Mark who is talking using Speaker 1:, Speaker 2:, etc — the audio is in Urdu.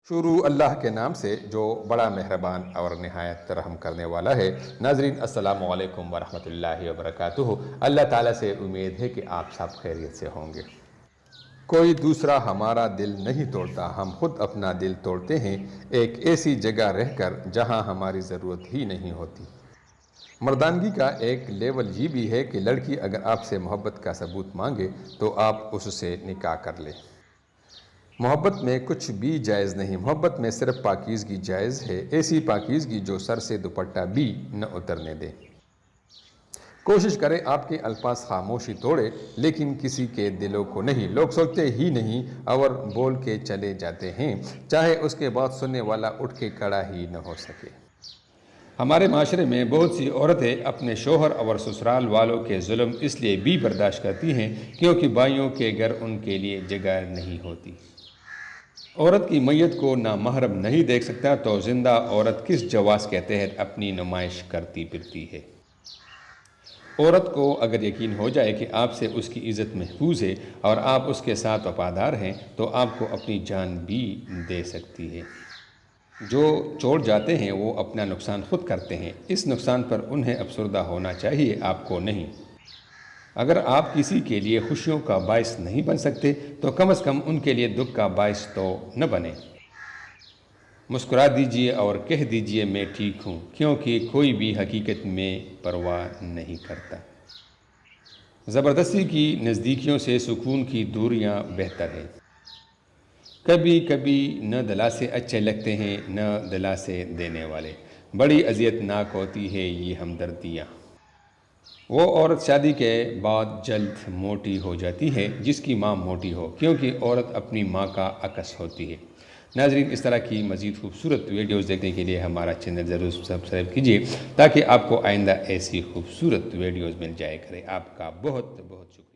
Speaker 1: شروع اللہ کے نام سے جو بڑا مہربان اور نہایت رحم کرنے والا ہے۔ ناظرین السلام علیکم ورحمۃ اللہ وبرکاتہ۔ اللہ تعالیٰ سے امید ہے کہ آپ سب خیریت سے ہوں گے۔ کوئی دوسرا ہمارا دل نہیں توڑتا، ہم خود اپنا دل توڑتے ہیں، ایک ایسی جگہ رہ کر جہاں ہماری ضرورت ہی نہیں ہوتی۔ مردانگی کا ایک لیول یہ بھی ہے کہ لڑکی اگر آپ سے محبت کا ثبوت مانگے تو آپ اس سے نکاح کر لیں۔ محبت میں کچھ بھی جائز نہیں، محبت میں صرف پاکیزگی جائز ہے، ایسی پاکیزگی جو سر سے دوپٹہ بھی نہ اترنے دے۔ کوشش کریں آپ کے الفاظ خاموشی توڑے لیکن کسی کے دلوں کو نہیں۔ لوگ سوچتے ہی نہیں اور بول کے چلے جاتے ہیں، چاہے اس کے بعد سننے والا اٹھ کے کھڑا ہی نہ ہو سکے۔ ہمارے معاشرے میں بہت سی عورتیں اپنے شوہر اور سسرال والوں کے ظلم اس لیے بھی برداشت کرتی ہیں کیونکہ بھائیوں کے گھر ان کے لیے جگہ نہیں ہوتی۔ عورت کی میت کو نامحرم نہیں دیکھ سکتا تو زندہ عورت کس جواز کے تحت اپنی نمائش کرتی پھرتی ہے؟ عورت کو اگر یقین ہو جائے کہ آپ سے اس کی عزت محفوظ ہے اور آپ اس کے ساتھ وفادار ہیں تو آپ کو اپنی جان بھی دے سکتی ہے۔ جو چھوڑ جاتے ہیں وہ اپنا نقصان خود کرتے ہیں، اس نقصان پر انہیں افسردہ ہونا چاہیے، آپ کو نہیں۔ اگر آپ کسی کے لیے خوشیوں کا باعث نہیں بن سکتے تو کم از کم ان کے لیے دکھ کا باعث تو نہ بنیں۔ مسکرا دیجئے اور کہہ دیجئے میں ٹھیک ہوں، کیونکہ کوئی بھی حقیقت میں پرواہ نہیں کرتا۔ زبردستی کی نزدیکیوں سے سکون کی دوریاں بہتر ہیں۔ کبھی کبھی نہ دلاسے اچھے لگتے ہیں نہ دلاسے دینے والے، بڑی اذیت ناک ہوتی ہے یہ ہمدردیاں۔ وہ عورت شادی کے بعد جلد موٹی ہو جاتی ہے جس کی ماں موٹی ہو، کیونکہ عورت اپنی ماں کا عکس ہوتی ہے۔ ناظرین اس طرح کی مزید خوبصورت ویڈیوز دیکھنے کے لیے ہمارا چینل ضرور سبسکرائب کیجیے تاکہ آپ کو آئندہ ایسی خوبصورت ویڈیوز مل جائے کرے۔ آپ کا بہت بہت شکریہ۔